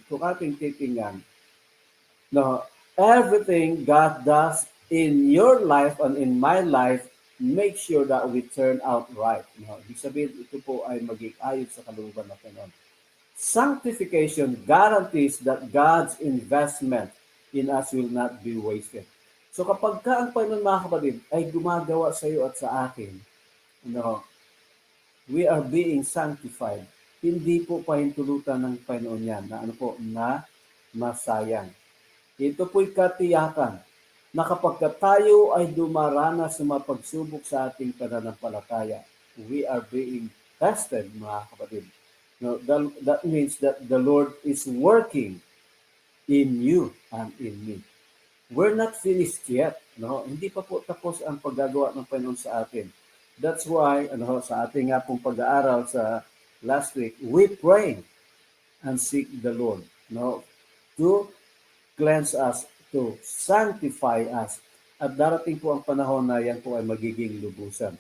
kung ating titingnan, no, everything God does in your life and in my life, make sure that we turn out right. No, ibig sabihin, ito po ay maging ayon sa kalooban ng Panginoon. Sanctification guarantees that God's investment in us will not be wasted. So kapag ka ang Panginoon, mga kapatid, ay gumagawa sa iyo at sa akin, no, we are being sanctified. Hindi po pahintulutan ng Panginoon yan na ano po, na masayang. Ito po'y katiyakan na kapag tayo ay dumaranas sa mga pagsubok sa ating pananampalataya, we are being tested, mga kapatid. No, that means that the Lord is working in you and in me. We're not finished yet. No? Hindi pa po tapos ang paggagawa ng Panginoon sa atin. That's why sa ating nga pong pag-aaral sa last week, we pray and seek the Lord, no, to cleanse us, to sanctify us. At darating po ang panahon na yan po ay magiging lubusan.